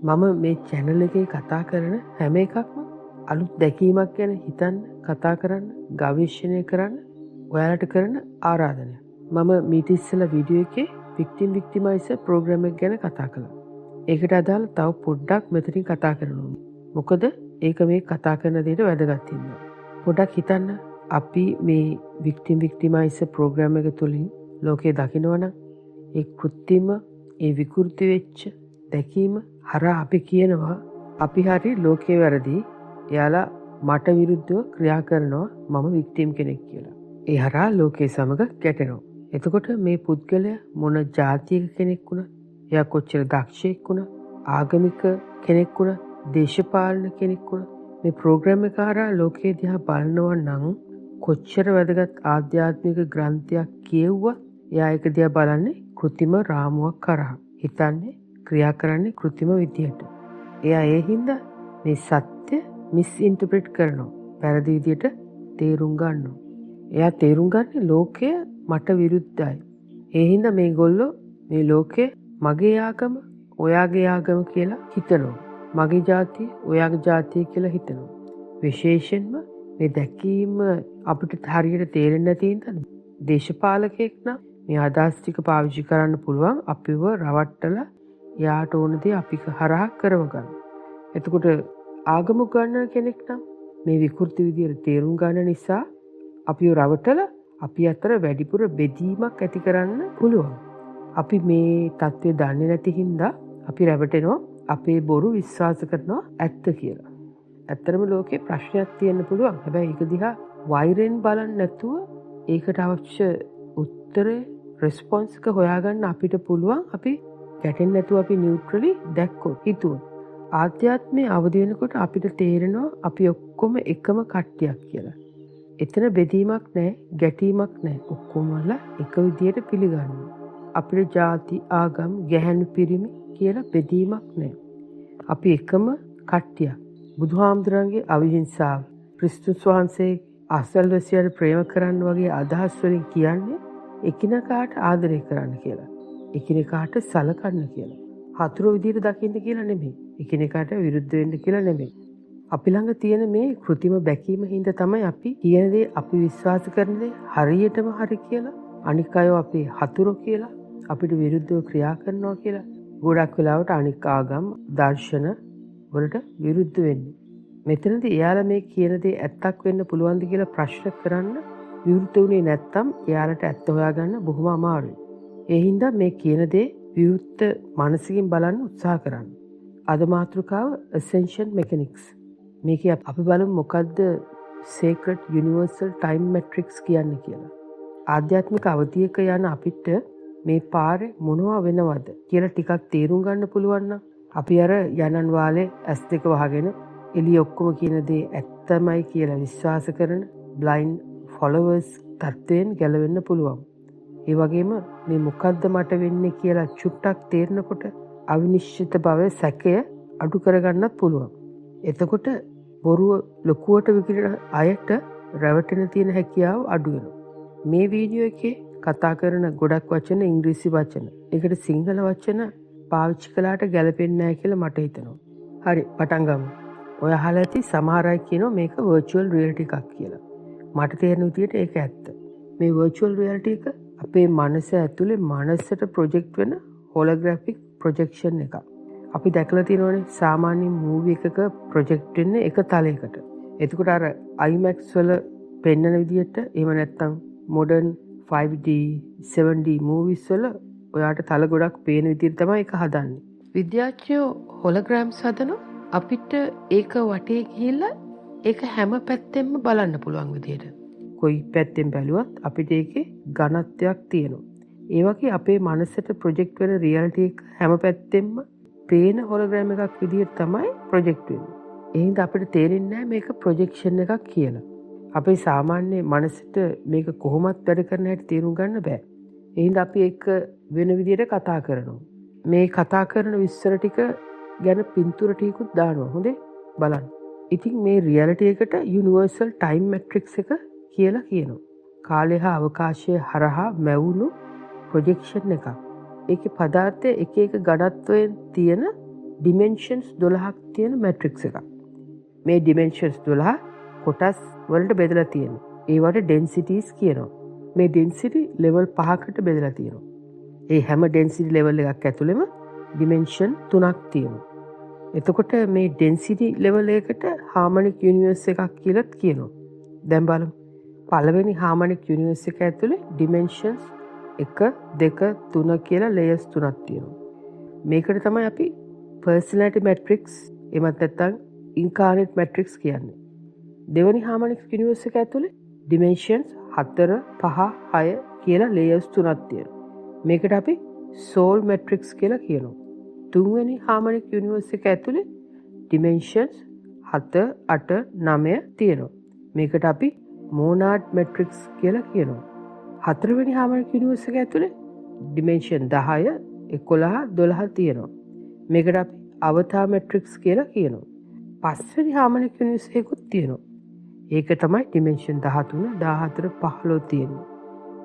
මම මේ channel එකේ කතා කරන හැම එකක්ම අලුත් දැකීමක් ගැන හිතන්න, කතා කරන්න, ගවේෂණය කරන්න ඔයාලට කරන ආරාධනයක්. මම මීට ඉස්සෙල්ලා වීඩියෝ එකේ victimizer program එක ගැන කතා කළා. ඒකට අදාළ තව පොඩ්ඩක් මෙතනින් කතා කරනවා. මොකද ඒක මේ කතා කරන දේට වැදගත් වෙනවා. පොඩ්ඩක් හිතන්න අපි මේ victimizer program එක තුලින් ලෝකේ දකින්නවනම් ඒ කෘත්‍රිම ඒ විකෘති වෙච්ච දැකීම හරහා අපි කියනවා අපි හරි ලෝකේ වැරදි. එයාලා මට විරුද්ධව ක්‍රියා කරනවා මම වික්ටිම් කෙනෙක් කියලා. ඒ හරහා ලෝකේ සමග ගැටෙනවා. එතකොට මේ පුද්ගලයා මොන ජාතියක කෙනෙක් වුණත්, එයා කොච්චර දක්ෂයෙක් වුණත්, ආගමික කෙනෙක් වුණත්, දේශපාලන කෙනෙක් වුණත් මේ ප්‍රෝග්‍රෑම් එක හරහා ලෝකේ දිහා බලනවා නම් කොච්චර වැදගත් ආධ්‍යාත්මික ග්‍රන්ථයක් කියෙව්වත් එයා ඒක දිහා බලන්නේ කෘත්‍රිම රාමුවක් කරහා. හිතන්නේ ක්‍රියා කරන්නේ කෘත්‍රිම විදියට. එයා ඒ හින්දා මේ සත්‍ය මිස්ඉන්ටර්ප්‍රිට් කරනවා. වැරදි විදියට තේරුම් ගන්නවා. එයා තේරුම් ගන්නේ ලෝකය මට විරුද්ධයි. ඒ හින්දා මේගොල්ලෝ මේ ලෝකය මගේ ආගම, ඔයාගේ ආගම කියලා හිතනවා. මගේ ජාතිය, ඔයාගේ ජාතිය කියලා හිතනවා. විශේෂයෙන්ම මේ දැකීම අපිට හරියට තේරෙන්නේ නැති හින්දා දේශපාලකයෙක් නම් මේ අදහස් ටික පාවිච්චි කරන්න පුළුවන් අපිව රවට්ටලා යාට ඕන දේ අපි හරහා කරව ගන්න. එතකොට ආගම ගන්න කෙනෙක් නම් මේ විකෘති විදියට තේරුම් ගන්න නිසා අපිව රවටලා අපි අතර වැඩිපුර බෙදීමක් ඇති කරන්න පුළුවන්. අපි මේ தත්ත්වය දන්නේ නැති හින්දා අපි රැවටෙනවා අපේ බොරු විශ්වාස කරනවා ඇත්ත කියලා. ඇත්තටම ලෝකේ ප්‍රශ්නයක් තියෙන්න පුළුවන්. හැබැයි ඒක දිහා වෛරෙන් බලන්නේ නැතුව ඒකට අවශ්‍ය උත්තරේ රෙස්පොන්ස් එක හොයාගන්න අපිට පුළුවන්. අපි ගැටෙන්නේ නැතුව අපි නියුට්‍රලි දැක්කොත් හිතුවොත්. ආධ්‍යාත්මයේ අවදි වෙනකොට අපිට තේරෙනවා අපි ඔක්කොම එකම කට්ටියක් කියලා. එතන බෙදීමක් නැහැ, ගැටීමක් නැහැ. ඔක්කොම එක විදියට පිළිගන්නවා. අපිට ಜಾති, ආගම්, ගැහැණු පිරිමි කියලා බෙදීමක් නැහැ. අපි එකම කට්ටියක්. බුදුහාමුදුරන්ගේ අවිහිංසාව, ක්‍රිස්තුස් වහන්සේ අසල්වැසියන් ප්‍රේම කරන්න වගේ අදහස් වලින් කියන්නේ එකිනෙකාට ආදරය කරන්න කියලා. එකිනෙකාට සලකන්න කියලා. හතුරු විදියට දකින්න කියලා නෙමෙයි. එකිනෙකාට විරුද්ධ වෙන්න කියලා නෙමෙයි. අපි ළඟ තියෙන මේ කෘත්‍රිම බැකීම හින්දා තමයි අපි කියන දේ, අපි විශ්වාස කරන දේ හරියටම හරි කියලා, අනික් අය අපේ හතුරු කියලා, අපිට විරුද්ධව ක්‍රියා කරනවා කියලා ගොඩක් වෙලාවට අනික් ආගම්, දර්ශන වලට විරුද්ධ වෙන්නේ. මෙතනදී එයාලා මේ කියන දේ ඇත්තක් වෙන්න පුළුවන්ද කියලා ප්‍රශ්න කරන්න විවෘත වුණේ නැත්තම් එයාලට ඇත්ත හොයාගන්න බොහොම අමාරුයි. ඒ හින්දා මේ කියන දේ විවෘත මනසකින් බලන්න උත්සාහ කරන්න. අද මාතෘකාව ascension mechanics. මේකේ අපි බලමු මොකද්ද sacred universal time matrix කියන්නේ කියලා. ආධ්‍යාත්මික අවධියක යන අපිට මේ පාරේ මොනවා වෙනවද කියලා ටිකක් තේරුම් ගන්න පුළුවන් නම් අපි අර යනන් වාලේ S2 වහගෙන එළිය ඔක්කොම කියන දේ ඇත්තමයි කියලා විශ්වාස කරන blind followers තත්ත්වයෙන් ගැලවෙන්න පුළුවන්. ඒ වගේම මේ මොකද්ද මට වෙන්නේ කියලා චුට්ටක් තේරෙනකොට අවිනිශ්චිත භවයේ සැකය අඩු කරගන්නත් පුළුවන්. එතකොට බොරුව ලොකුවට විකිරෙන අයට රැවටෙන තියෙන හැකියාව අඩු වෙනවා. මේ වීඩියෝ එකේ කතා කරන ගොඩක් වචන ඉංග්‍රීසි වචන. ඒකට සිංහල වචන පාවිච්චි කළාට ගැලපෙන්නේ නැහැ කියලා මට හිතෙනවා. හරි, පටන් ගමු. ඔය අහලා ඇති සමහර අය කියනවා මේක virtual reality එකක් කියලා. මට තේරෙන විදිහට ඒක ඇත්ත. මේ virtual reality එක අපේ මනස ඇතුලේ මනසට ප්‍රොජෙක්ට් වෙන holographic projection එකක්. අපි දැකලා තියෙනවනේ සාමාන්‍ය මූවි එකක ප්‍රොජෙක්ට් වෙන්නේ එක තලයකට. එතකොට අර IMAX වල පෙන්වන විදිහට එහෙම නැත්නම් modern 5D 7D movies වල ඔයාට තල ගොඩක් පේන විදිහට තමයි ඒක හදන්නේ. විද්‍යාඥයෝ holograms හදනවා අපිට ඒක වටේ ගිහිල්ලා ඒක හැම පැත්තෙම බලන්න පුළුවන් විදිහට. කොයි පැත්තෙන් බැලුවත් අපිට ඒකේ ඝනත්වයක් තියෙනවා. ඒ වගේ අපේ මනසට ප්‍රොජෙක්ට් වෙන රියැලිටි එක හැම පැත්තෙම පේන හොලෝග්‍රෑම් එකක් විදිහට තමයි ප්‍රොජෙක්ට් වෙන්නේ. ඒ හින්දා අපිට තේරෙන්නේ නැහැ මේක ප්‍රොජෙක්ෂන් එකක් කියලා. අපේ සාමාන්‍ය මනසට මේක කොහොමත් වැඩ කරන හැටි තේරුම් ගන්න බෑ. ඒ හින්දා අපි ඒක වෙන විදිහට කතා කරනවා. මේ කතා කරන විස්තර ටික ගැන පින්තූර ටිකකුත් දානවා. හොඳේ බලන්න. ඉතින් මේ රියැලිටි එකට යුනිවර්සල් ටයිම් මැට්‍රික්ස් එක කියලා කියනවා. කාලය හා අවකාශය හරහා මැවුණු ප්‍රොජෙක්ෂන් එකක්. ඒකේ පදාර්ථය එක එක ඝනත්වයෙන් තියෙන ඩිමෙන්ෂන්ස් 12ක් තියෙන මැට්‍රික්ස් එකක්. මේ ඩිමෙන්ෂන්ස් 12 කොටස් වලට බෙදලා තියෙනවා. ඒවට ඩෙන්සිටිස් කියනවා. මේ ඩෙන්සිටි ලෙවල් 5කට බෙදලා තියෙනවා. ඒ හැම ඩෙන්සිටි ලෙවල් එකක් ඇතුළෙම ඩිමෙන්ෂන් 3ක් තියෙනවා. එතකොට මේ ඩෙන්සිටි ලෙවල් එකකට හාමනික් යුනිවර්ස් එකක් කියලාත් කියනවා. දැන් බලමු. පළවෙනි හාමනික් යුනිවර්ස් එක ඇතුලේ ඩිමෙන්ෂන්ස් 1 2 3 කියලා ලේයර්ස් 3ක් තියෙනවා. මේකට තමයි අපි පර්සනැලිටි මැට්‍රික්ස් එමත් නැත්නම් ඉන්කාර්නේට් මැට්‍රික්ස් කියන්නේ. දෙවෙනි හාමනික් යුනිවර්ස් එක ඇතුලේ ඩිමෙන්ෂන්ස් 4 5 6 කියලා ලේයර්ස් 3ක් තියෙනවා. මේකට අපි සෝල් මැට්‍රික්ස් කියලා කියනවා. තුන්වෙනි හාමනික් යුනිවර්ස් එක ඇතුලේ ඩිමෙන්ෂන්ස් 7 8 9 තියෙනවා. මේකට අපි මොනාඩ් මැට්‍රික්ස් කියලා කියනවා. හතරවෙනි හාමනික් යුනිවර්ස් එක ඇතුලේ ඩිමෙන්ෂන් 10 11 12 තියෙනවා. මේකට අපි අවතාර් මැට්‍රික්ස් කියලා කියනවා. පස්වෙනි හාමනික් යුනිවර්ස් එකකුත් තියෙනවා. ඒක තමයි ඩිමෙන්ෂන් 13 14 15 තියෙනවා.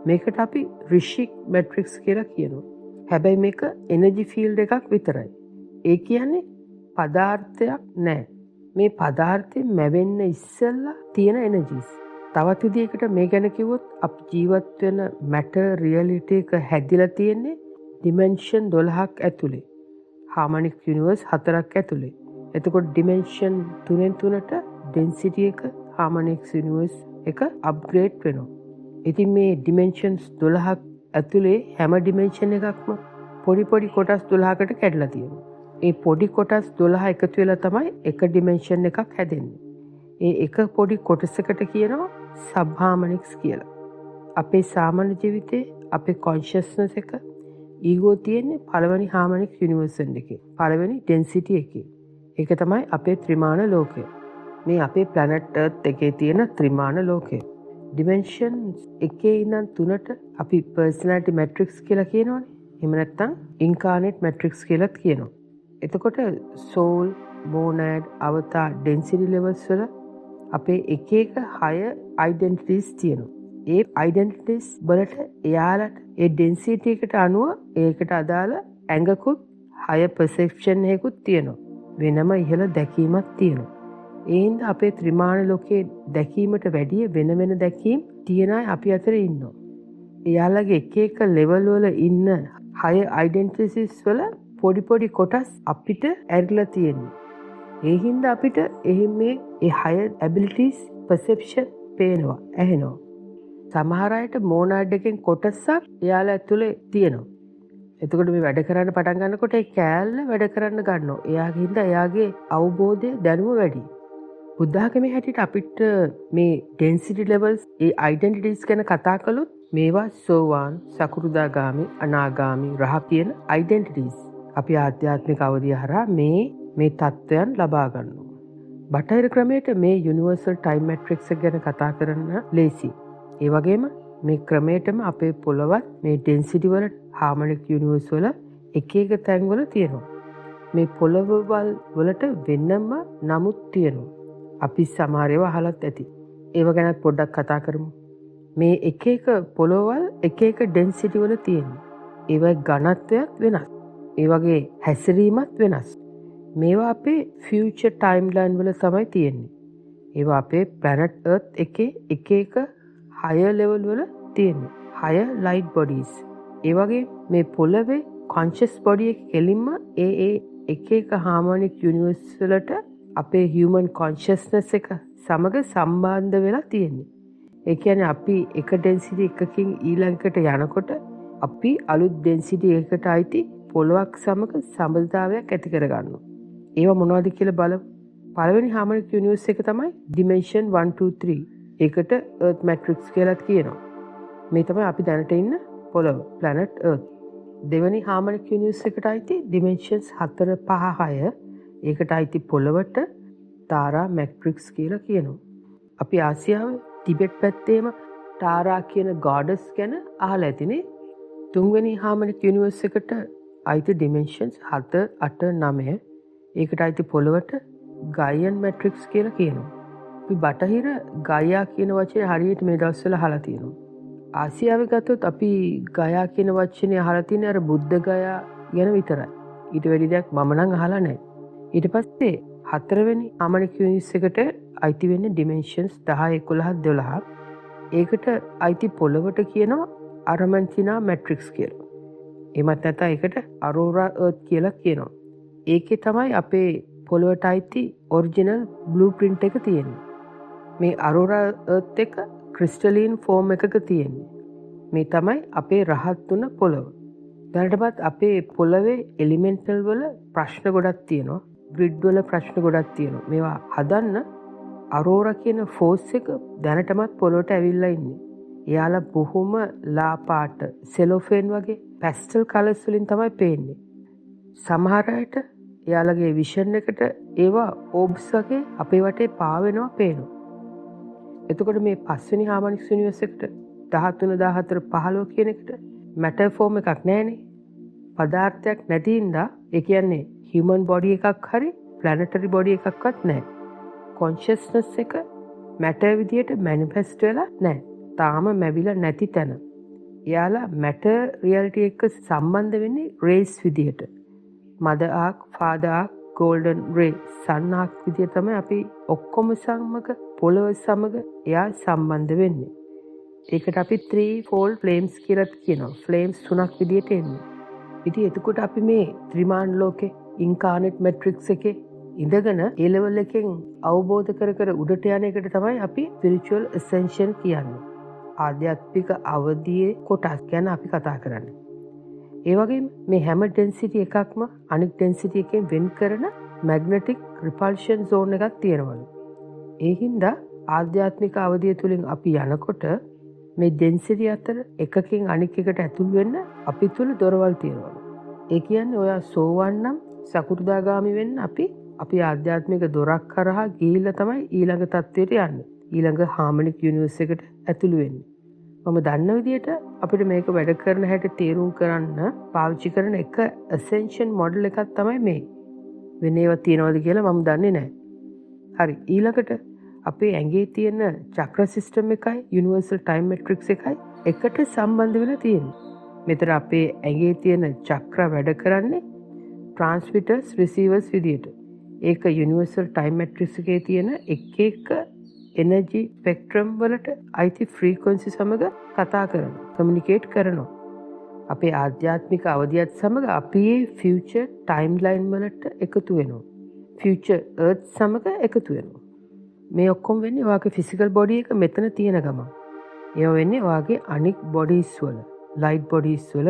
මේකට අපි රිෂික් මැට්‍රික්ස් කියලා කියනවා. හැබැයි මේක එනර්ජි ෆීල්ඩ් එකක් විතරයි. ඒ කියන්නේ පදාර්ථයක් නෑ. මේ පදාර්ථයෙන් මැවෙන්න ඉස්සෙල්ලා තියෙන එනර්ජිස්. තවත් විදිහකට මේ ගැන කිව්වොත් අපි ජීවත් වෙන මැටර් රියැලිටි එක හැදිලා තියෙන්නේ ඩිමෙන්ෂන් 12ක් ඇතුලේ. හාමනික් යුනිවර්ස් 4ක් ඇතුලේ. එතකොට ඩිමෙන්ෂන් 3න් 3ට ඩෙන්සිටි එක හාමනික් යුනිවර්ස් එක අප්ග්‍රේඩ් වෙනවා. ඉතින් මේ ඩිමෙන්ෂන්ස් 12ක් ඇතුලේ හැම ඩිමෙන්ෂන් එකක්ම පොඩි පොඩි කොටස් 12කට කැඩලා තියෙනවා. ඒ පොඩි කොටස් 12 එකතු වෙලා තමයි එක ඩිමෙන්ෂන් එකක් හැදෙන්නේ. ඒ එක පොඩි කොටසකට කියනවා සබ් හාමනික්ස් කියලා. අපේ සාමාන්‍ය ජීවිතේ අපේ කොන්ෂස්නස් එක ඊගෝ තියෙන්නේ පළවෙනි හාමනික් යුනිවර්සල් එකේ. පළවෙනි ඩෙන්සිටි එකේ. ඒක තමයි අපේ ත්‍රිමාන ලෝකය. මේ අපේ ප්ලැනට් අර්ත් එකේ තියෙන ත්‍රිමාන ලෝකය. ඩිමෙන්ෂන් 1 ඉඳන් 3ට අපි පර්සනැලිටි මැට්‍රික්ස් කියලා කියනවනේ. එහෙම නැත්නම් ඉන්කාර්නේට් මැට්‍රික්ස් කියලාත් කියනවා. එතකොට සෝල්, මොනාඩ්, අවතාර්, ඩෙන්සිටි ලෙවල්ස් වල අපේ එක එක 6 අයිඩෙන්ටිටිස් තියෙනවා. ඒ අයිඩෙන්ටිටිස් වලට එයාලට ඒ ඩෙන්සිටි එකට අනුව ඒකට අදාළ ඇඟකුත් 6 පර්සෙප්ෂන් එකකුත් තියෙනවා. වෙනම ඉහළ දැකීමක් තියෙනවා. ඒ හින්දා අපේ ත්‍රිමාන ලෝකයේ දැකීමට වැඩිය වෙන වෙන දැකීම් තියෙන අය අපි අතර ඉන්නවා. එයාලගේ එක එක ලෙවල් වල ඉන්න 6 අයිඩෙන්ටිටිස් වල පොඩි පොඩි කොටස් අපිට ඇරිලා තියෙන්නේ. ඒ හින්දා අපිට එහෙම මේ 6 ඇබිලිටිස් පර්සෙප්ෂන් පේනවා, ඇහෙනවා. සමහර අයට මොනාඩ් එකෙන් කොටසක් එයාලා ඇතුලේ තියෙනවා. එතකොට මේ වැඩ කරන්න පටන් ගන්නකොට ඒ කෑල්ල වැඩ කරන්න ගන්නවා. එයාගේ හින්දා එයාගේ අවබෝධය දැනුම වැඩි. බුද්ධාගමේ හැටියට අපිට මේ ඩෙන්සිටි ලෙවල්ස් ඒ අයිඩෙන්ටිටිස් ගැන කතා කළොත් මේවා සෝවාන්, සකෘදාගාමි, අනාගාමි, රහත් කියන අයිඩෙන්ටිටිස්. අපි ආධ්‍යාත්මික අවධිය හරහා මේ තත්ත්වයන් ලබා ගන්නවා. බටහිර ක්‍රමයට මේ යුනිවර්සල් ටයිම් මැට්‍රික්ස් එක ගැන කතා කරන්න ලේසි. ඒ වගේම මේ ක්‍රමයටම අපේ පොළවත් මේ ඩෙන්සිටි වල හාමනික් යුනිවර්ස් වල එක එක තැන්වල තියෙනවා. මේ පොළවවල් වලට වෙනම නමුත් තියෙනවා. අපි සමහර ඒවා අහලත් ඇති. ඒව ගැන පොඩ්ඩක් කතා කරමු. මේ එක එක පොළවවල් එක එක ඩෙන්සිටි වල තියෙනවා. ඒවයි ඝනත්වයක් වෙනස්. ඒ වගේ හැසිරීමත් වෙනස්. මේවා අපේ ෆියුචර් ටයිම්ලයින් වල තමයි තියෙන්නේ. ඒවා අපේ ප්ලැනට් අර්ත් එකේ එක එක higher level වල තියෙන්නේ. higher light bodies. ඒ වගේ මේ පොළවේ conscious body එක කෙලින්ම ඒ එක එක harmonic universe වලට අපේ human consciousness එක සමග සම්බන්ධ වෙලා තියෙන්නේ. ඒ කියන්නේ අපි එක density එකකින් ඊළඟට යනකොට අපි අලුත් density එකකට අයිති පොළොවක් සමග සම්බන්ධතාවයක් ඇති කරගන්නවා. ඒවා මොනවද කියලා බලමු. පළවෙනි harmonic universe එක තමයි dimension 1 2 3. ඒකට earth matrix කියලාත් කියනවා. මේ තමයි අපි දැනට ඉන්න පොළොව, planet earth. දෙවෙනි harmonic universe එකට අයිති dimensions 4 5 6. ඒකට අයිති පොළොවට තාරා matrix කියලා කියනවා. අපි ආසියාවේ ටිබෙට් පැත්තේම තාරා කියන goddess ගැන අහලා ඇතිනේ. තුන්වෙනි harmonic universe එකට අයිති dimensions 7 8 9. ඒකට අයිති පොළොවට ගායන් මැට්‍රික්ස් කියලා කියනවා. අපි බටහිර ගායා කියන වචනේ හරියට මේ දවස්වල අහලා තියෙනවා. ආසියාවේ ගත්තොත් අපි ගායා කියන වචනේ අහලා තියෙන්නේ අර බුද්ධ ගයා ගැන විතරයි. ඊට වැඩි දෙයක් මම නම් අහලා නැහැ. ඊට පස්සේ හතරවෙනි harmonic units එකට අයිති වෙන්නේ dimensions 10 11 12. ඒකට අයිති පොළවට කියනවා Aramantina matrix කියලා. එමත් නැත්නම් ඒකට Aurora Earth කියලා කියනවා. ඒකේ තමයි අපේ පොළවට අයිති original blueprint එක තියෙන්නේ. මේ Aurora Earth එක crystalline form එකක තියෙන්නේ. මේ තමයි අපේ රහත් වුණ පොළව. දැනටමත් අපේ පොළවේ elemental වල ප්‍රශ්න ගොඩක් තියෙනවා. grid වල ප්‍රශ්න ගොඩක් තියෙනවා. මේවා හදන්න Aurora කියන force එක දැනටමත් පොළොවට ඇවිල්ලා ඉන්නේ. එයාලා බොහොම ලා පාට cellophane වගේ pastel colors වලින් තමයි පේන්නේ. සමහර අයට එයාලගේ vision එකට ඒවා orbs වගේ අපේ වටේ පාවෙනවා පේනවා. එතකොට මේ පස්වෙනි harmonic universe එකට 13 14 15 කියන එකට matter form එකක් නැහැනේ. පදාර්ථයක් නැති හින්දා ඒ කියන්නේ human body එකක් හරි planetary body එකක්වත් නැහැ. consciousness එක matter විදියට manifest වෙලා නැහැ. තාම මැවිලා නැති තැන. එයාලා matter reality එක්ක සම්බන්ධ වෙන්නේ rays විදියට. mother arc, father arc, golden ray, sun arc විදිය තමයි අපි ඔක්කොම සමග පොළව සමග එයා සම්බන්ධ වෙන්නේ. ඒකට අපි three-fold flames කියලා කියනවා. flames තුනක් විදියට එන්නේ. ඉතින් එතකොට අපි මේ ත්‍රිමාන ලෝකේ incarnate matrix එකේ ඉඳගෙන ඒ level එකෙන් අවබෝධ කර උඩට යන එකට තමයි අපි spiritual ascension කියන්නේ. ආධ්‍යාත්මික අවදියේ කොටස් ගැන අපි කතා කරන්නේ. ඒ වගේම මේ හැම density එකක්ම අනිත් density එකෙන් වෙන් කරන magnetic repulsion zone එකක් තියෙනවලු. ඒ හින්දා ආධ්‍යාත්මික අවදිය තුලින් අපි යනකොට මේ density අතර එකකින් අනික් එකට ඇතුල් වෙන්න අපි තුල දොරවල් තියෙනවලු. ඒ කියන්නේ ඔයා සෝවන් නම් සකු르දාගාමි වෙන්න අපි ආධ්‍යාත්මික දොරක් කරහා ගිහිල්ලා තමයි ඊළඟ තත්ත්වයට යන්නේ. ඊළඟ harmonic universe එකට ඇතුළු වෙන්නේ. මම දන්න විදිහට අපිට මේක වැඩ කරන හැටි තේරුම් කරන්න පාවිච්චි කරන එක ascension model එකක් තමයි මේ. වෙන ඒවා තියනවද කියලා මම දන්නේ නැහැ. හරි ඊළඟට අපේ ඇඟේ තියෙන චක්‍ර සිස්ටම් එකයි universal time matrix එකයි එකට සම්බන්ධ වෙලා තියෙන්නේ. මෙතන අපේ ඇඟේ තියෙන චක්‍ර වැඩ කරන්නේ transmitters receivers විදියට. ඒක universal time matrix එකේ තියෙන එක energy spectrum වලට අයිති frequency සමග කතා කරනවා, communicate කරනවා. අපේ ආධ්‍යාත්මික අවධියත් සමග අපි future timeline වලට එකතු වෙනවා. future earth සමග එකතු වෙනවා. මේ ඔක්කොම වෙන්නේ ඔයාගේ physical body එක මෙතන තියෙන ගමන්. ඒවා වෙන්නේ ඔයාගේ අනික් bodies වල, light bodies වල.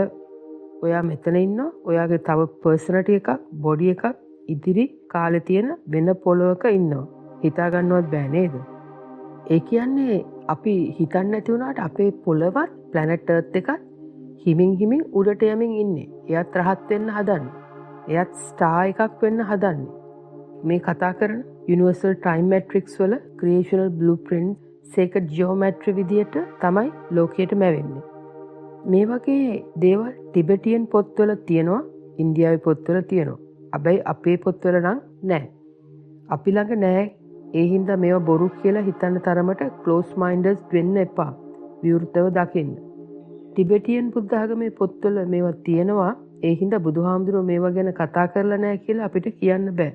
ඔයා මෙතන ඉන්නවා. ඔයාගේ තව personality එකක්, body එකක් ඉදිරි කාලේ තියෙන වෙන පොළොවක ඉන්නවා. හිතා ගන්නවත් බෑ නේද? ඒ කියන්නේ අපි හිතන්නේ නැති වුණාට අපේ පොළොවත් planet earth එකත් හිමින් උඩට යමින් ඉන්නේ. එයත් රහත් වෙන්න හදන්නේ. එයත් star එකක් වෙන්න හදන්නේ. මේ කතා කරන universal time matrix වල creational blueprint sacred geometry විදියට තමයි ලෝකයට මැවෙන්නේ. මේ වගේ දේවල් ටිබෙටියන් පොත්වල තියෙනවා, ඉන්දියාවේ පොත්වල තියෙනවා. හැබැයි අපේ පොත්වල නම් නැහැ. අපි ළඟ නැහැ. ඒ හින්දා මේවා බොරු කියලා හිතන්න තරමට close minded වෙන්න එපා. විවෘතව දකින්න. ටිබෙටියන් බුද්ධ ආගමේ පොත්වල මේවා තියෙනවා. ඒ හින්දා බුදුහාමුදුරුවෝ මේවා ගැන කතා කරලා නැහැ කියලා අපිට කියන්න බෑ.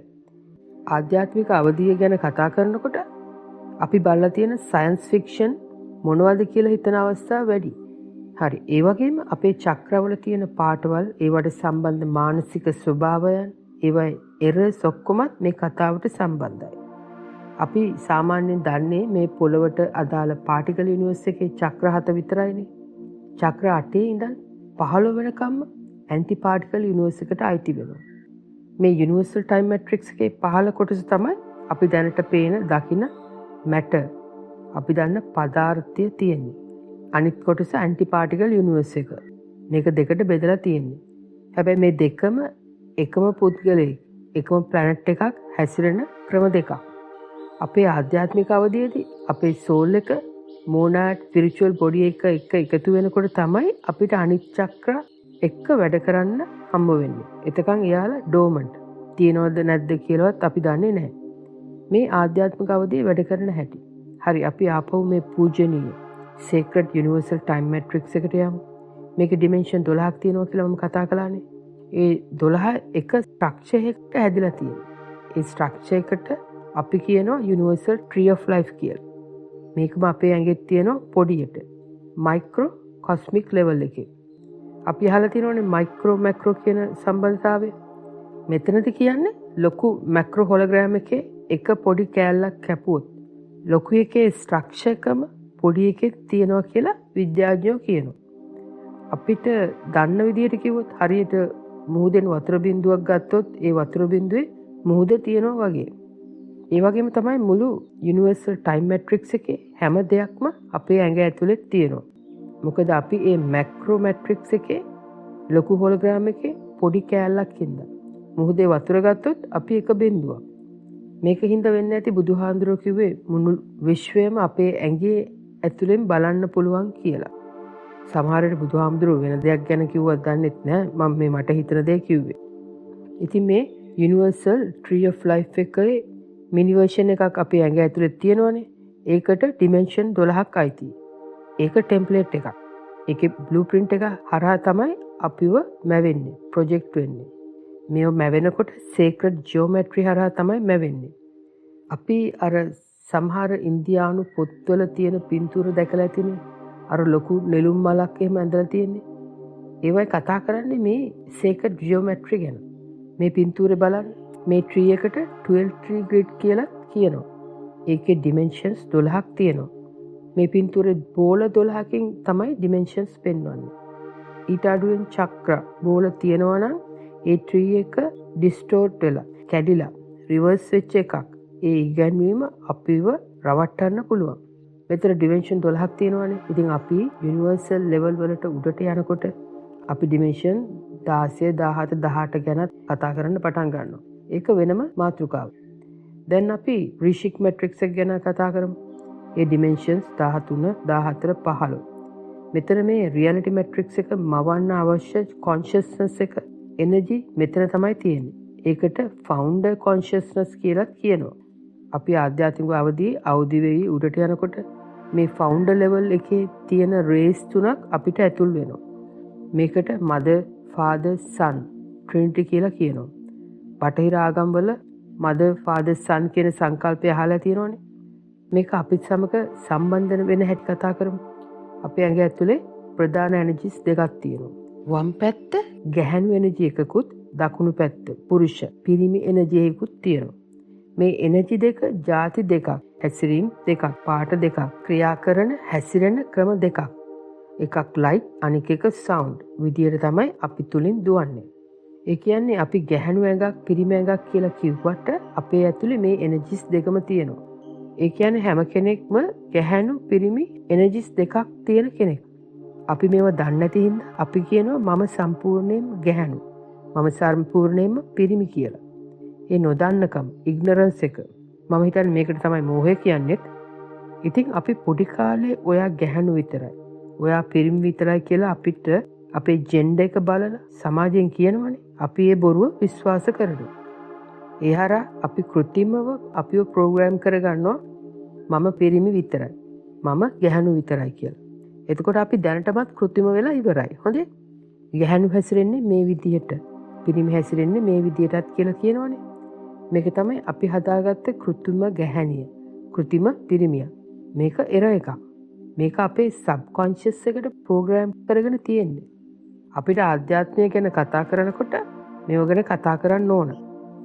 ආධ්‍යාත්මික අවධිය ගැන කතා කරනකොට අපි බලලා තියෙන science fiction මොනවද කියලා හිතන අවස්ථා වැඩි. හරි. ඒ වගේම අපේ චක්‍රවල තියෙන පාටවල්, ඒවට සම්බන්ධ මානසික ස්වභාවයන්, ඒවයි errors ඔක්කොමත් මේ කතාවට සම්බන්ධයි. අපි සාමාන්‍යයෙන් දන්නේ මේ පොළවට අදාළ particle universe එකේ චක්‍ර 7 විතරයිනේ. චක්‍ර 8 ඉඳන් 15 වෙනකම්ම anti-particle universe එකට අයිති වෙනවා. මේ universal time matrix එකේ පහළ කොටස තමයි අපි දැනට පේන දකින matter. අපි දන්න පදාර්ථය තියෙන්නේ. අනිත් කොටස anti-particle universe එක. මේක දෙකට බෙදලා තියෙන්නේ. හැබැයි මේ දෙකම එකම පුද්ගලයෙක්, එකම planet එකක් හැසිරෙන ක්‍රම දෙකක්. අපේ ආධ්‍යාත්මික අවධියේදී අපේ soul එක monad spiritual body එක එකතු වෙනකොට තමයි අපිට අනිත් චක්‍ර එක්ක වැඩ කරන්න හම්බ වෙන්නේ. එතකන් එයාලා dormant. තියනවද නැද්ද කියලාවත් අපි දන්නේ නැහැ. මේ ආධ්‍යාත්මික අවධියේ වැඩ කරන හැටි. හරි අපි ආපහු මේ පූජනීය sacred universal time matrix එකට යමු. මේකේ dimension 12ක් තියෙනවා කියලා මම කතා කළානේ. ඒ 12 එක ස්ට්‍රක්චර් එකකට හැදිලා තියෙනවා. ඒ ස්ට්‍රක්චර් එකට අපි කියනවා යුනිවර්සල් ට්‍රී ඔෆ් ලයිෆ් කියලා. මේකම අපේ ඇඟෙත් තියෙනවා පොඩියට. මයික්‍රෝ කොස්මික් ලෙවල් එකේ. අපි අහලා තියෙනවනේ මයික්‍රෝ මැක්‍රෝ කියන සම්බන්ධතාවය. මෙතනදි කියන්නේ ලොකු මැක්‍රෝ හොලෝග්‍රෑම් එකේ එක පොඩි කෑල්ලක් කැපුවොත් ලොකු එකේ ස්ට්‍රක්චර් එකම පොඩි එකේ තියෙනවා කියලා විද්‍යාඥයෝ කියනවා. අපිට දන්න විදිහට කිව්වොත් හරියට මුහුදෙන් වතුර බින්දුවක් ගත්තොත් ඒ වතුර බින්දුවේ මුහුද තියෙනවා වගේ. ඒ වගේම තමයි මුළු යුනිවර්සල් ටයිම් මැට්‍රික්ස් එකේ හැම දෙයක්ම අපේ ඇඟ ඇතුලේ තියෙනවා. මොකද අපි මේ මැක්‍රෝ මැට්‍රික්ස් එකේ ලොකු හොලෝග්‍රෑම් එකේ පොඩි කෑල්ලක් හින්දා මුහුදේ වතුර ගත්තොත් අපි එක බින්දුවක්. මේක හින්දා වෙන්නේ නැති බුදුහාඳුරෝ කිව්වේ මුළු විශ්වයම අපේ ඇඟේ ඇතුලෙන් බලන්න පුළුවන් කියලා. සමහර විට බුදුහාමුදුරුවෝ වෙන දෙයක් ගැන කිව්වත් දන්නෙත් නෑ. මම මේ මට හිතන දේ කිව්වේ. ඉතින් මේ යුනිවර්සල් ට්‍රී ඔෆ් ලයිෆ් එකේ මිනි වර්ෂන් එකක් අපේ ඇඟ ඇතුලේ තියෙනවනේ. ඒකට ඩිමෙන්ෂන් 12ක් අයිතියි. ඒක ටෙම්ප්ලේට් එකක්. ඒකේ බ්ලූප්‍රින්ට් එක හරහා තමයි අපිව මැවෙන්නේ, ප්‍රොජෙක්ට් වෙන්නේ. මේව මැවෙනකොට සීක්‍රට් ජියෝමෙට්‍රි හරහා තමයි මැවෙන්නේ. අපි අර සමහර ඉන්දියානු පොත්වල තියෙන පින්තූර දැකලා ඇතිනේ. අර ලොකු නෙළුම් මලක් එහෙම ඇඳලා තියෙන්නේ. ඒවයි කතා කරන්නේ මේ සීක්‍රට් ජියෝමෙට්‍රි ගැන. මේ පින්තූරේ බලන්න. මේ ට්‍රී එකට 12 ට්‍රී ග්‍රිඩ් කියලා කියනවා. ඒකේ ඩිමෙන්ෂන්ස් 12ක් තියෙනවා. මේ පින්තූරේ බෝල 12කින් තමයි ඩිමෙන්ෂන්ස් පෙන්වන්නේ. ඊට අඩුවෙන් චක්‍ර බෝල තියෙනවා නම් ඒ ට්‍රී එක ඩිස්ටෝර්ට් වෙලා, කැඩිලා, රිවර්ස් වෙච්ච එකක්. ඒ ඉගැන්වීම අපිව රවට්ටන්න පුළුවන්. මෙතන ඩිමෙන්ෂන් 12ක් තියෙනවානේ. ඉතින් අපි යුනිවර්සල් ලෙවල් වලට උඩට යනකොට අපි ඩිමෙන්ෂන් 16, 17, 18 ගැන කතා කරන්න පටන් ගන්නවා. ඒක වෙනම මාතෘකාවක්. දැන් අපි රිෂික් මැට්‍රික්ස් එක ගැන කතා කරමු. ඒ ඩිමෙන්ෂන්ස් 13, 14, 15. මෙතන මේ රියැලිටි මැට්‍රික්ස් එක මවන්න අවශ්‍ය කොන්ෂස්නස් එක එනර්ජි මෙතන තමයි තියෙන්නේ. ඒකට ෆවුන්ඩර් කොන්ෂස්නස් කියලා කියනවා. අපි ආධ්‍යාත්මික අවධියේ අවදි වෙවි උඩට යනකොට මේ ෆවුන්ඩර් ලෙවල් එකේ තියෙන රේස් තුනක් අපිට ඇතුල් වෙනවා. මේකට මදර්, ෆාදර්, සන් ට්‍රිනිටි කියලා කියනවා. බටහිර ආගම්වල මදර්, ෆාදර්, සන් කියන සංකල්පය අහලා තියෙනවනේ. මේක අපිත් සමග සම්බන්ධ වෙන හැටි කතා කරමු. අපේ ඇඟ ඇතුලේ ප්‍රධාන එනර්ජිස් දෙකක් තියෙනවා. වම් පැත්ත ගැහැණු එනර්ජි එකකුත්, දකුණු පැත්ත පුරුෂ පිරිමි එනර්ජි එකකුත් තියෙනවා. මේ එනර්ජි දෙක ಜಾති දෙකක්, හැසිරීම් දෙකක්, පාට දෙකක්, ක්‍රියා කරන හැසිරෙන ක්‍රම දෙකක්. එකක් ලයිට්, අනික එක සවුන්ඩ් විදියට තමයි අපි තුලින් දුවන්නේ. ඒ කියන්නේ අපි ගැහැණු ඇඟක්, පිරිමි ඇඟක් කියලා කිව්වට අපේ ඇතුලේ මේ එනර්ජිස් දෙකම තියෙනවා. ඒ කියන්නේ හැම කෙනෙක්ම ගැහැණු, පිරිමි එනර්ජිස් දෙකක් තියෙන කෙනෙක්. අපි මේව දන්නේ නැති හින්දා අපි කියනවා මම සම්පූර්ණයෙන්ම ගැහැණු, මම සම්පූර්ණයෙන්ම පිරිමි කියලා. ඒ නොදන්නකම, ඉග්නොරන්ස් එක. මම හිතන්නේ මේකට තමයි මෝහය කියන්නේත්. ඉතින් අපි පොඩි කාලේ ඔයා ගැහැණු විතරයි, ඔයා පිරිමි විතරයි කියලා අපිට අපේ ජෙන්ඩර් එක බලලා සමාජයෙන් කියනවනේ. අපි ඒ බොරුව විශ්වාස කරනවා. ඒ හරහා අපි කෘත්‍රිමව අපිව ප්‍රෝග්‍රෑම් කරගන්නවා මම පිරිමි විතරයි, මම ගැහැණු විතරයි කියලා. එතකොට අපි දැනටමත් කෘත්‍රිම වෙලා ඉවරයි. හොඳේ? ගැහැණු හැසිරෙන්නේ මේ විදිහට, පිරිමි හැසිරෙන්නේ මේ විදිහටත් කියලා කියනවනේ. මේක තමයි අපි හදාගත්ත කෘත්‍රිම ගැහැණිය, කෘත්‍රිම පිරිමිය. මේක එර එකක්. මේක අපේ සබ්කොන්ෂස් එකට ප්‍රෝග්‍රෑම් කරගෙන තියෙන්නේ. අපිට ආධ්‍යාත්මය ගැන කතා කරනකොට මේව ගැන කතා කරන්න ඕන.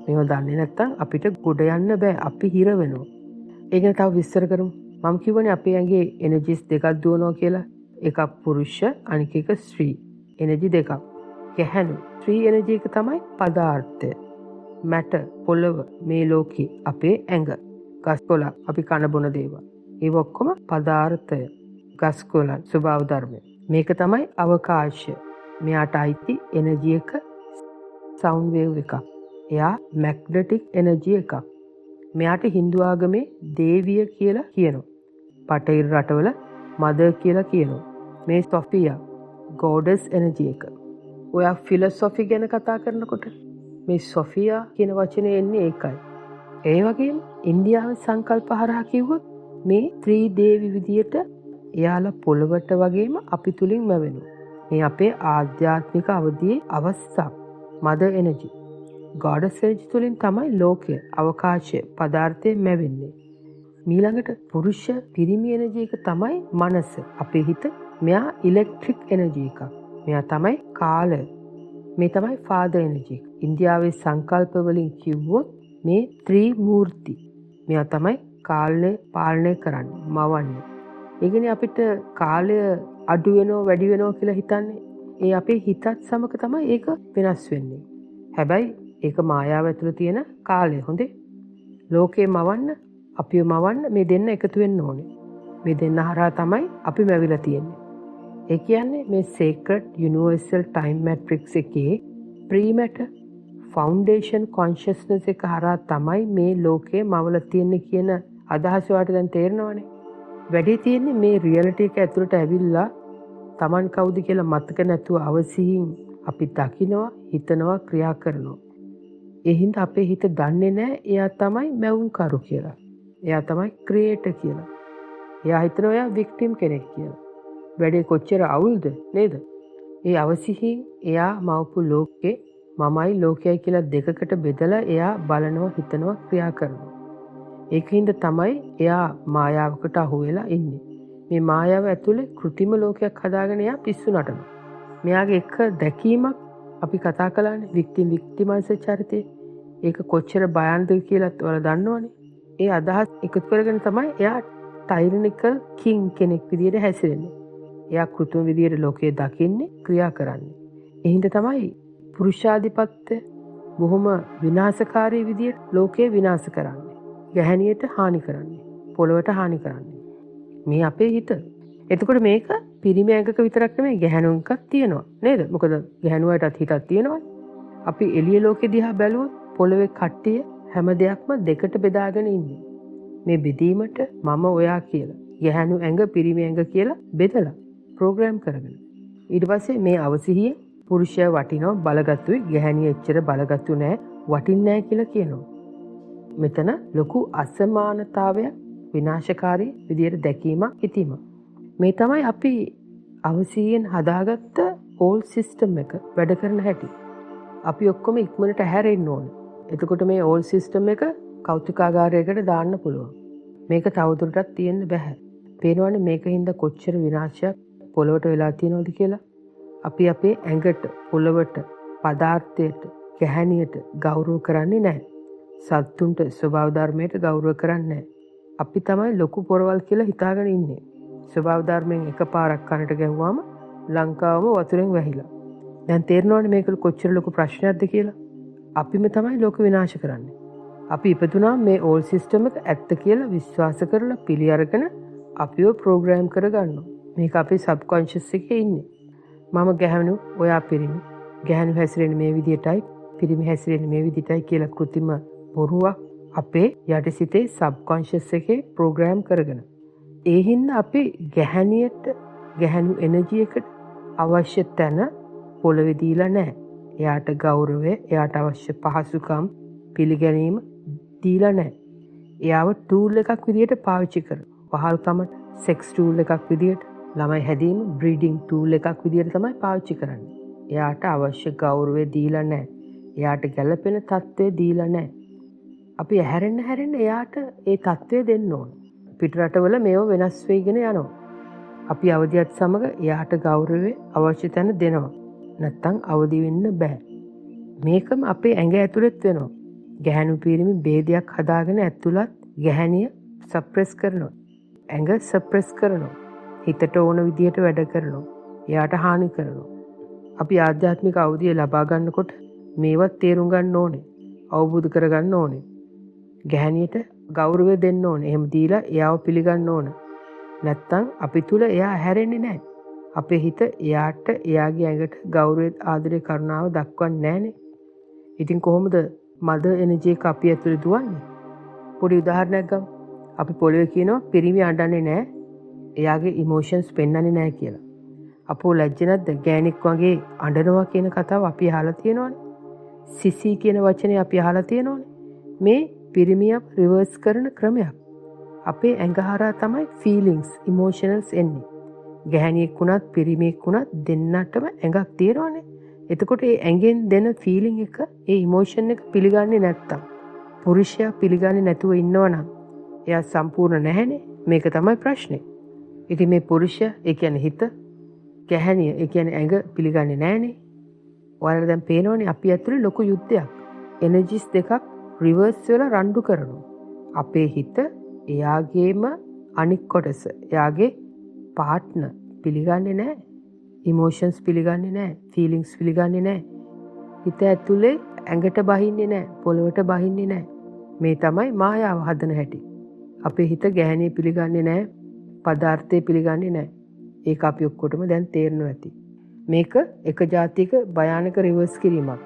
මේව දන්නේ නැත්නම් අපිට ගොඩ යන්න බෑ. අපි හිර වෙනවා. ඒක ගැන තව විස්තර කරමු. මම කිව්වනේ අපේ ඇඟේ එනර්ජිස් දෙකක් දුවනවා කියලා. එකක් පුරුෂ, අනික එක ස්ත්‍රී. එනර්ජි දෙකක්. ගැහැණු ස්ත්‍රී එනර්ජි එක තමයි පදාර්ථය. මැටර්, පොළව, මේ ලෝකේ අපේ ඇඟ, ගස්කොළ, අපි කන බොන දේවල්. ඒ ඔක්කොම පදාර්ථය, ගස්කොළ ස්වභාව ධර්මය. මේක තමයි අවකාශය. මෙයාට අයිති එනර්ජි එක සවුන්ඩ් වේව් එකක්. එයා මැග්නටික් එනර්ජි එකක්. මෙයාට හින්දු ආගමේ දේවිය කියලා කියනවා. බටහිර රටවල මදර් කියලා කියනවා. මේ සොෆියා ගෝඩස් එනර්ජි එක. ඔයා ෆිලොසොෆි ගැන කතා කරනකොට මේ සොෆියා කියන වචනේ එන්නේ ඒකයි. ඒ වගේම ඉන්දියාවේ සංකල්ප හරහා කිව්වොත් මේ ත්‍රී දේවි විදියට එයාලා පොළවට වගේම අපි තුලින්ම වෙනවා. මේ අපේ ආධ්‍යාත්මික අවධියේ අවස්ථාව. මදර් එනර්ජි. ගොඩස් එනර්ජි තුලින් තමයි ලෝකය, අවකාශය, පදාර්ථය මැවෙන්නේ. ඊළඟට පුරුෂ පිරිමි එනර්ජි එක තමයි මනස. අපේ හිත. මෙයා ඉලෙක්ට්‍රික් එනර්ජි එකක්. මෙයා තමයි කාලය. මේ තමයි ෆාදර් එනර්ජි. ඉන්දියාවේ සංකල්ප වලින් කිව්වොත් මේ ත්‍රිමූර්ති. මෙයා තමයි කාලය පාලනය කරන්නේ, මවන්නේ. ඒ කියන්නේ අපිට කාලය අඩු වෙනව වැඩි වෙනව කියලා හිතන්නේ. ඒ අපේ හිතත් සමග තමයි ඒක වෙනස් වෙන්නේ. හැබැයි ඒක මායාව ඇතුළේ තියෙන කාලය. හොඳේ. ලෝකේ මවන්න, අපිව මවන්න මේ දෙන්න එකතු වෙන්න ඕනේ. මේ දෙන්න හරහා තමයි අපි මැවිලා තියෙන්නේ. ඒ කියන්නේ මේ sacred universal time matrix එකේ pre-matter foundation consciousness එක හරහා තමයි මේ ලෝකේ මවලා තියෙන්නේ කියන අදහස වාට දැන් තේරෙනවනේ. වැඩි තියෙන්නේ මේ reality එක ඇතුළට ඇවිල්ලා Taman කවුද කියලා මතක නැතුව අවසිහින් අපි දකිනවා, හිතනවා, ක්‍රියා කරනවා. ඒ හින්දා අපේ හිත දන්නේ නැහැ එයා තමයි මැවුම්කරු කියලා. එයා තමයි ක්‍රියේටර් කියලා. එයා හිතනවා එයා වික්ටිම් කෙනෙක් කියලා. වැඩේ කොච්චර අවුල්ද නේද? ඒ අවසිහින් එයා මවපු ලෝකේ මමයි ලෝකයයි කියලා දෙකකට බෙදලා එයා බලනවා, හිතනවා, ක්‍රියා කරනවා. ඒකින්ද තමයි එයා මායාවකට අහු වෙලා ඉන්නේ. මේ මායාව ඇතුලේ කෘතිම ලෝකයක් හදාගෙන එයා පිස්සු නටනවා. මෙයාගේ එක දැකීමක් අපි කතා කළානේ වික්ටිමයිසර් චරිතේ. ඒක කොච්චර භයානකද කියලා ඔයාලා දන්නවනේ. ඒ අදහස් එකතු කරගෙන තමයි එයා ටයිරනිකල් කිං කෙනෙක් විදියට හැසිරෙන්නේ. එයා කෘත්‍රිම විදියට ලෝකය දකින්නේ, ක්‍රියා කරන්නේ. ඒ හින්දා තමයි පුරුෂාධිපත්‍ය බොහොම විනාශකාරී විදියට ලෝකය විනාශ කරන්නේ. ගැහණියට හානි කරන්නේ, පොළොවට හානි කරන්නේ. මේ අපේ හිත. එතකොට මේක පිරිමි ඇඟක විතරක් නෙමෙයි ගැහණුන්කක් තියෙනවා නේද? මොකද ගැහණුවටත් හිතක් තියෙනවානේ. අපි එළිය ලෝකෙ දිහා බැලුවොත් පොළොවේ කට්ටිය හැම දෙයක්ම දෙකට බෙදාගෙන ඉන්නේ. මේ බෙදීමට මම ඔයා කියලා ගැහණු ඇඟ පිරිමි ඇඟ කියලා බෙදලා ප්‍රෝග්‍රෑම් කරගෙන. ඊට පස්සේ මේ අවසිහිය පුරුෂයා වටිනවා බලගත්තුයි ගැහණිය එච්චර බලගත්තු නෑ වටින්නේ නෑ කියලා කියනවා. මෙතන ලොකු අසමානතාවයක් විනාශකාරී විදියට දැකීමක් හිතීමක්. මේ තමයි අපි අවසියෙන් හදාගත්ත ඕල් සිස්ටම් එක වැඩ කරන හැටි. අපි ඔක්කොම ඉක්මනට හැරෙන්න ඕනේ. එතකොට මේ ඕල් සිස්ටම් එක කෞතුකාගාරයකට දාන්න පුළුවන්. මේක තවදුරටත් තියෙන්න බෑ. පේනවනේ මේකින්ද කොච්චර විනාශයක් පොළොවට වෙලා තියෙනවද කියලා. අපි අපේ ඇඟට, පොළොවට, පදාර්ථයට, ගැහණියට ගෞරව කරන්නේ නැහැ. සත්තුන්ට ස්වභාව ධර්මයට ගෞරව කරන්නේ නැහැ. අපි තමයි ලොකු පොරවල් කියලා හිතාගෙන ඉන්නේ. ස්වභාව ධර්මයෙන් එකපාරක් කනට ගැහුවාම ලංකාවම වතුරෙන් වැහිලා. දැන් තේරෙනවනේ මේක කොච්චර ලොකු ප්‍රශ්නයක්ද කියලා. අපිම තමයි ලෝක විනාශ කරන්නේ. අපි ඉපදුනා මේ ඕල් සිස්ටම් එක ඇත්ත කියලා විශ්වාස කරලා පිළි අරගෙන අපිව ප්‍රෝග්‍රෑම් කරගන්නවා. මේක අපේ සබ්කොන්ෂස් එකේ ඉන්නේ. මම ගැහණු, ඔයා පිරිමි. ගැහණු හැසිරෙන්නේ මේ විදියටයි, පිරිමි හැසිරෙන්නේ මේ විදියටයි කියලා කෘතිම බොරුවක් අපේ යටිසිතේ සබ්කොන්ෂස් එකේ ප්‍රෝග්‍රෑම් කරගෙන. ඒ හින්දා අපි ගැහණියට, ගැහණු එනර්ජි එකට අවශ්‍ය තැන පොළවේ දීලා නැහැ. එයාට ගෞරවය, එයාට අවශ්‍ය පහසුකම්, පිළිගැනීම දීලා නැහැ. එයාව ටූල් එකක් විදියට පාවිච්චි කරනවා. වහල්කමට සෙක්ස් ටූල් එකක් විදියට, ළමයි හැදීම බ්‍රීඩින් ටූල් එකක් විදියට තමයි පාවිච්චි කරන්නේ. එයාට අවශ්‍ය ගෞරවය දීලා නැහැ. එයාට ගැළපෙන තත්ත්වය දීලා නැහැ. අපි හැරෙන්න එයාට ඒ තත්ත්වය දෙන්න ඕන. පිටරටවල මේව වෙනස් වෙයිගෙන යනවා. අපි අවදියත් සමග එයාට ගෞරවය අවශ්‍ය තැන දෙනවා. නැත්තම් අවදි වෙන්න බෑ. මේකම අපේ ඇඟ ඇතුළෙත් වෙනවා. ගැහණු පිරිමි ભેදයක් හදාගෙන ඇතුළත් ගැහණිය සප්‍රෙස් කරනවා. ඇඟ සප්‍රෙස් කරනවා. හිතට ඕන විදියට වැඩ කරනවා. එයාට හානි කරනවා. අපි ආධ්‍යාත්මික අවදිය ලබා ගන්නකොට මේවත් තේරුම් ගන්න ඕනේ. අවබෝධ කරගන්න ඕනේ. ගැහණියට ගෞරවය දෙන්න ඕනේ. එහෙම දීලා එයාව පිළිගන්න ඕන. නැත්තම් අපි තුල එයා හැරෙන්නේ නැහැ. අපේ හිත එයාට, එයාගේ ඇඟට ගෞරවය, ආදරය, කරුණාව දක්වන්නේ නැහනේ. ඉතින් කොහොමද මදර් එනර්ජි එක අපි ඇතුලේ දුවන්නේ? පොඩි උදාහරණයක් ගමු. අපි පොළවේ කියනවා පිරිමි අඬන්නේ නැහැ. එයාගේ ඉමෝෂන්ස් පෙන්වන්නේ නැහැ කියලා. අපෝ ලැජ්ජ නැද්ද? ගෑණික් වගේ අඬනවා කියන කතාව අපි අහලා තියෙනවනේ. සිසි කියන වචනේ අපි අහලා තියෙනවනේ. මේ පිරිමියක් රිවර්ස් කරන ක්‍රමයක්. අපේ ඇඟ හරහා තමයි ෆීලිංග්ස්, ඉමෝෂනල්ස් එන්නේ. ගැහණියෙක් වුණත් පිරිමියෙක් වුණත් දෙන්නටම ඇඟක් තියෙනවනේ. එතකොට ඒ ඇඟෙන් දෙන ෆීලිං එක, ඒ ඉමෝෂන් එක පිළිගන්නේ නැත්තම්, පුරුෂයා පිළිගන්නේ නැතුව ඉන්නවනම් එයා සම්පූර්ණ නැහැනේ. මේක තමයි ප්‍රශ්නේ. ඉතින් මේ පුරුෂයා, ඒ කියන්නේ හිත, ගැහැණිය, ඒ කියන්නේ ඇඟ පිළිගන්නේ නැහනේ. ඔයාලට දැන් පේනවනේ අපි ඇතුලේ ලොකු යුද්ධයක්. එනර්ජිස් දෙකක් රිවර්ස් වෙලා රණ්ඩු කරනවා. අපේ හිත එයාගේම අනික් කොටස, එයාගේ පාර්ට්නර් පිළිගන්නේ නැහැ. ඉමෝෂන්ස් පිළිගන්නේ නැහැ. ෆීලිංග්ස් පිළිගන්නේ නැහැ. හිත ඇතුලේ ඇඟට බහින්නේ නැහැ. පොළවට බහින්නේ නැහැ. මේ තමයි මායාව හදන හැටි. අපේ හිත ගැහැණිය පිළිගන්නේ නැහැ. පදාර්ථය පිළිගන්නේ නැහැ. ඒක අපි ඔක්කොටම දැන් තේරෙනවා ඇති. මේක එක જાතියක භයානක රිවර්ස් කිරීමක්.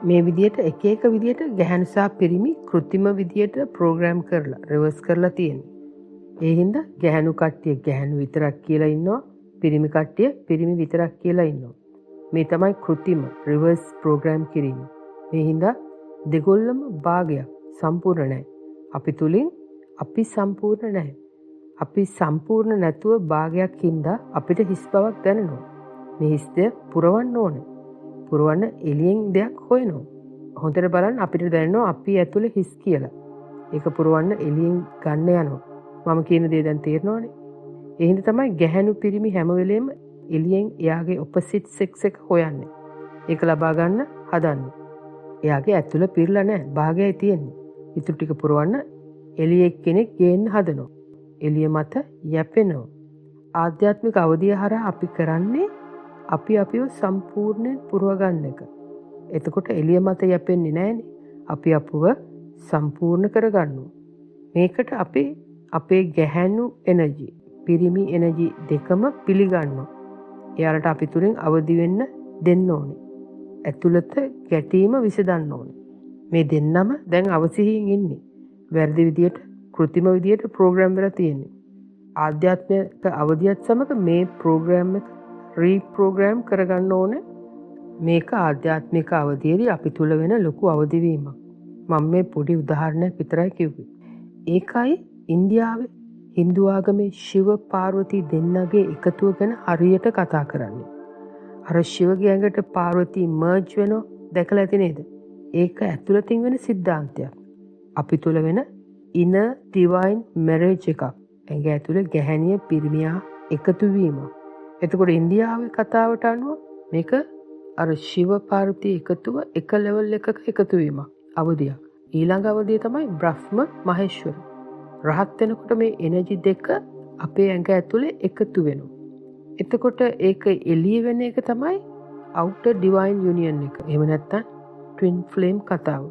මේ විදියට එක එක විදියට ගැහැණු සහ පිරිමි કૃත්‍රිම විදියට ප්‍රෝග්‍රෑම් කරලා රිවර්ස් කරලා තියෙනවා. ඒ හින්දා ගැහැණු කට්ටිය ගැහැණු විතරක් කියලා ඉන්නවා. පිරිමි කට්ටිය පිරිමි විතරක් කියලා ඉන්නවා. මේ තමයි કૃත්‍රිම රිවර්ස් ප්‍රෝග්‍රෑම් කිරීම. මේ හින්දා දෙගොල්ලම භාගයක් සම්පූර්ණ නැහැ. අපි තුලින් අපි සම්පූර්ණ නැහැ. අපි සම්පූර්ණ නැතුව භාගයක් හින්දා අපිට හිස් බවක් දැනෙනවා. මේ හිස්ය පුරවන්න ඕනේ. පුරවන්න එළියෙන් දෙයක් හොයනවා. හොඳට බලන්න අපිට දැනෙනවා අපි ඇතුලේ හිස් කියලා. ඒක පුරවන්න එළියෙන් ගන්න යනවා. මම කියන දේ දැන් තේරෙනවනේ. ඒ හින්දා තමයි ගැහැණු පිරිමි හැම වෙලෙම එළියෙන් එයාගේ ඔපොසිට් සෙක්ස් එක හොයන්නේ. ඒක ලබා ගන්න හදන්නේ. එයාගේ ඇතුළ පිරලා නැහැ. භාගයයි තියෙන්නේ. ඊටු ටික පුරවන්න එළියේ කෙනෙක් ගේන්න හදනවා. එළිය මත යැපෙනවා. ආධ්‍යාත්මික අවධිය හරහා අපි කරන්නේ අපි අපිව සම්පූර්ණයෙන් පුරව ගන්න එක. එතකොට එළිය මත යැපෙන්නේ නැහනේ. අපි අපව සම්පූර්ණ කරගන්නවා. මේකට අපි අපේ ගැහැණු එනර්ජි, පිරිමි එනර්ජි දෙකම පිළිගන්නවා. එයාලට අපි තුලින් අවදි වෙන්න දෙන්න ඕනේ. ඇතුළත ගැටීම විසඳන්න ඕනේ. මේ දෙන්නම දැන් අවසිහින් ඉන්නේ. වැරදි විදියට, કૃත්‍රිම විදියට ප්‍රෝග්‍රෑම් වෙලා තියෙන්නේ. ආධ්‍යාත්මික අවධියත් සමග මේ ප්‍රෝග්‍රෑම් එක රීප්‍රෝග්‍රෑම් කරගන්න ඕනේ. මේක ආධ්‍යාත්මික අවධියේදී අපි තුල වෙන ලොකු අවදිවීමක්. මම මේ පොඩි උදාහරණයක් විතරයි කිව්වේ. ඒකයි ඉන්දියාවේ හින්දු ආගමේ ශිව පාර්වතී දෙන්නගේ එකතුව ගැන හරියට කතා කරන්නේ. අර ශිවගේ ඇඟට පාර්වතී මර්ජ් වෙනවා දැකලා ඇති නේද? ඒක ඇතුළතින් වෙන සිද්ධාන්තයක්. අපි තුල වෙන inner divine marriage එකක්. ඇඟ ඇතුලේ ගැහැණිය පිරිමියා එකතු වීම. එතකොට ඉන්දියාවේ කතාවට අනුව මේක අර ශිව පාර්වතී එකතුව එක ලෙවල් එකක එකතු වීමක්. අවධියක්. ඊළඟ අවධිය තමයි බ්‍රහ්ම මහේශ්වර. රහත් වෙනකොට මේ එනර්ජි දෙක අපේ ඇඟ ඇතුලේ එකතු වෙනවා. එතකොට ඒක එළිය වෙන එක තමයි outer divine union එක. එහෙම නැත්නම් twin flame කතාව.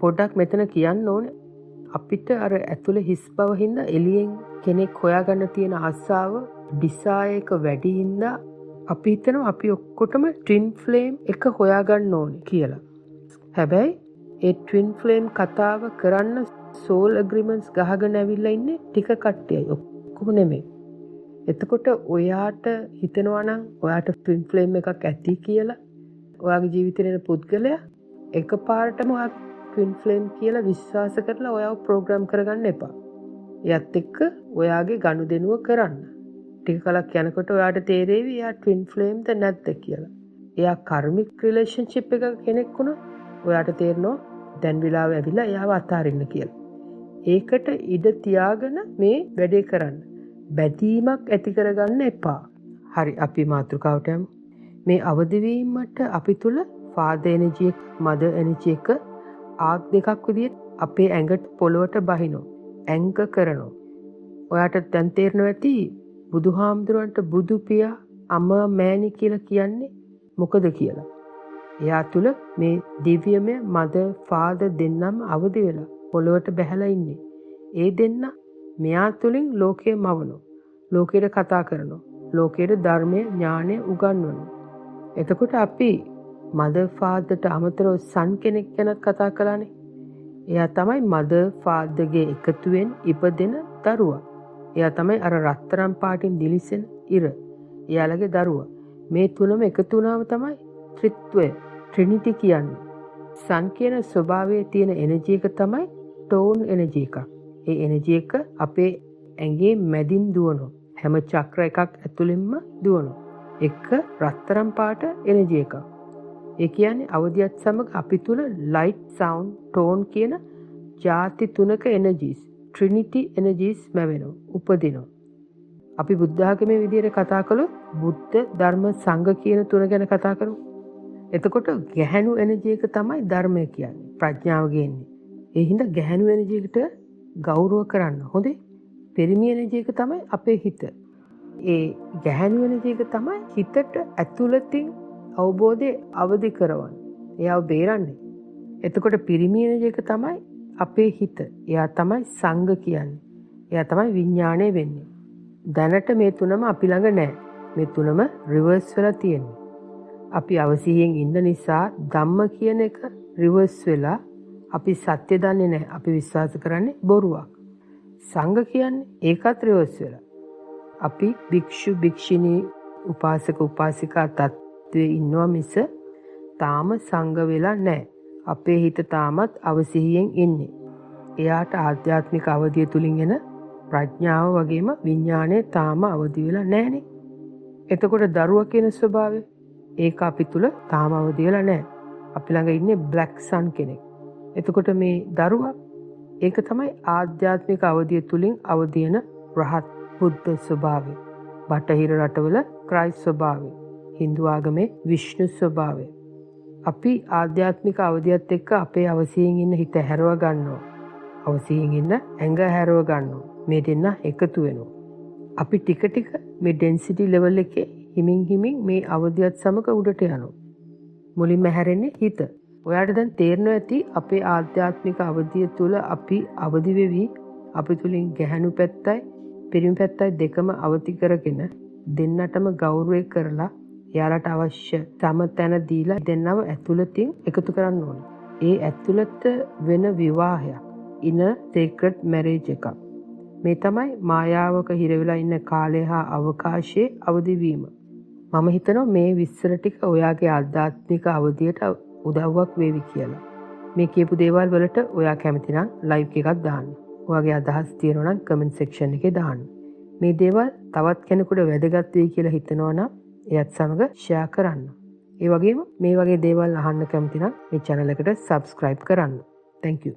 පොඩ්ඩක් මෙතන කියන්න ඕනේ අපිට අර ඇතුලේ හිස් බව හින්දා එළියෙන් කෙනෙක් හොයාගන්න තියෙන ආසාව, desire එක වැඩි හින්දා අපි හිතනවා අපි ඔක්කොටම twin flame එක හොයාගන්න ඕනේ කියලා. හැබැයි ඒ twin flame කතාව කරන්න soul agreements ගහගෙන ඇවිල්ලා ඉන්නේ ටික කට්ටියයි, ඔක්කොම නෙමෙයි. එතකොට ඔයාට හිතෙනවා නම් ඔයාට twin flame එකක් ඇති කියලා, ඔයාගේ ජීවිතේ වෙන පුද්ගලයා එකපාරටම ඔයා twin flame කියලා විශ්වාස කරලා ඔයාව ප්‍රෝග්‍රෑම් කරගන්න එපා. එයත් එක්ක ඔයාගේ ගනුදෙනුව කරන්න. ටික කලක් යනකොට ඔයාට තේරෙවි එයා twin flameද නැද්ද කියලා. එයා karmic relationship එකක කෙනෙක් වුණා ඔයාට තේරෙනවා දැන් වෙලාව ඇවිල්ලා එයාව අතාරින්න කියලා. ඒකට ඉඩ තියාගෙන මේ වැඩේ කරන්න. බැඳීමක් ඇති කරගන්න එපා. හරි, අපි මාතෘකාවට යමු. මේ අවදිවීමට අපි තුල father energy එක, mother energy එක ආග් දෙකක් විදිහට අපේ ඇඟට පොළවට බහිනවා. ඇංක කරනවා. ඔයාට දැන් තේරෙනවා ඇති බුදුහාමුදුරන්ට බුදු පියා අම්මා මෑණි කියලා කියන්නේ මොකද කියලා. එයා තුල මේ දිව්‍යමය mother father දෙන්නම අවදි වෙලා පොළවට බැහැලා ඉන්නේ. ඒ දෙන්න මෙයා තුලින් ලෝකය මවනවා. ලෝකයට කතා කරනවා. ලෝකයට ධර්මය ඥානය උගන්වනවා. එතකොට අපි mother fatherට අමතරව son කෙනෙක් ගැන කතා කළානේ. එයා තමයි mother fatherගේ එකතුවෙන් ඉපදෙන දරුවා. එයා තමයි අර රත්තරන් පාටින් දිලිසෙන ඉර. එයාලගේ දරුවා. මේ තුනම එකතු වුණාම තමයි ත්‍රිත්වය, ට්‍රිනිටි කියන්නේ. son කියන ස්වභාවයේ තියෙන එනර්ජි එක තමයි ටෝන් එනර්ජි එකක්. ඒ එනර්ජි එක අපේ ඇඟේ මැදින් දුවනවා. හැම චක්‍ර එකක් ඇතුළෙන්ම දුවනවා. එක රත්තරන් පාට එනර්ජි එකක්. ඒ කියන්නේ අවදියත් සමග අපි තුල light, sound, tone කියන ಜಾති තුනක energies, trinity energies මැවෙනවා, උපදිනවා. අපි බුද්ධ ආගමේ විදිහට කතා කළොත් බුද්ධ, ධර්ම, සංඝ කියන තුන ගැන කතා කරමු. එතකොට ගැහැණු එනර්ජි එක තමයි ධර්මය කියන්නේ. ප්‍රඥාව ගේන්නේ. ඒ හින්දා ගැහැණු එනර්ජි එකට ගෞරව කරන්න. හොඳේ. පිරිමි එනර්ජි එක තමයි අපේ හිත. ඒ ගැහැණු එනර්ජි එක තමයි හිතට ඇතුළතින් අවබෝධය අවදි කරවන්නේ. එයාව බේරන්නේ. එතකොට පිරිමි එනර්ජි එක තමයි අපේ හිත. එයා තමයි සංඝ කියන්නේ. එයා තමයි විඥාණය වෙන්නේ. දැනට මේ තුනම අපි ළඟ නැහැ. මේ තුනම රිවර්ස් වෙලා තියෙන්නේ. අපි අවසියෙන් ඉන්න නිසා ධම්ම කියන එක රිවර්ස් වෙලා අපි සත්‍ය දන්නේ නැහැ. අපි විශ්වාස කරන්නේ බොරුවක්. සංඝ කියන්නේ ඒකත් රිවර්ස් වෙලා. අපි භික්ෂු භික්ෂුණී උපාසක උපාසිකා තත්ත්වයේ ඉන්නවා මිස තාම සංඝ වෙලා නැහැ. අපේ හිත තාමත් අවසියෙන් ඉන්නේ. එයාට ආධ්‍යාත්මික අවධිය තුලින් එන ප්‍රඥාව වගේම විඥාණය තාම අවදි වෙලා නැහනේ. එතකොට දරුවා කියන ස්වභාවය ඒක අපි තුල තාම අවදි වෙලා නැහැ. අපි ළඟ ඉන්නේ බ්ලැක් සන් කෙනෙක්. එතකොට මේ දරුවා ඒක තමයි ආධ්‍යාත්මික අවධිය තුලින් අවදි වෙන රහත් බුද්ධ ස්වභාවය. බටහිර රටවල ක්‍රයිස්ට් ස්වභාවය. හින්දු ආගමේ විෂ්ණු ස්වභාවය. අපි ආධ්‍යාත්මික අවධියත් එක්ක අපේ අවසියෙන් ඉන්න හිත හැරව ගන්නවා. අවසියෙන් ඉන්න ඇඟ හැරව ගන්නවා. මේ දෙන්න එකතු වෙනවා. අපි ටික ටික මේ ඩෙන්සිටි ලෙවල් එකේ හිමින් හිමින් මේ අවධියත් සමග උඩට යනවා. මුලින්ම හැරෙන්නේ හිත. ඔයාට දැන් තේරෙනවා ඇති අපේ ආධ්‍යාත්මික අවධිය තුල අපි අවදි වෙවි අපි තුලින් ගැහැණු පැත්තයි පිරිමි පැත්තයි දෙකම අවදි කරගෙන දෙන්නටම ගෞරවය කරලා එයාලට අවශ්‍ය තම තැන දීලා දෙන්නව ඇතුළතින් එකතු කරන්න ඕනේ. ඒ ඇතුළත වෙන විවාහයක් ඉන සීක්‍රට් මැරේජ් එකක්. මේ තමයි මායාවක හිර වෙලා ඉන්න කාලය හා අවකාශයේ අවදි වීම. මම හිතනවා මේ විස්තර ටික ඔයාගේ ආධ්‍යාත්මික අවධියට උදව්වක් වේවි කියලා. මේ කියපු දේවල් වලට ඔයා කැමති නම් ලයිව් එකක් දාන්න. ඔයාගේ අදහස් තියෙනවා නම් කමෙන්ට් සෙක්ෂන් එකේ දාන්න. මේ දේවල් තවත් කෙනෙකුට වැදගත් වෙයි කියලා හිතනවා නම් එයත් සමග ෂෙයා කරන්න. ඒ වගේම මේ වගේ දේවල් අහන්න කැමති නම් මේ channel එකට subscribe කරන්න. Thank you.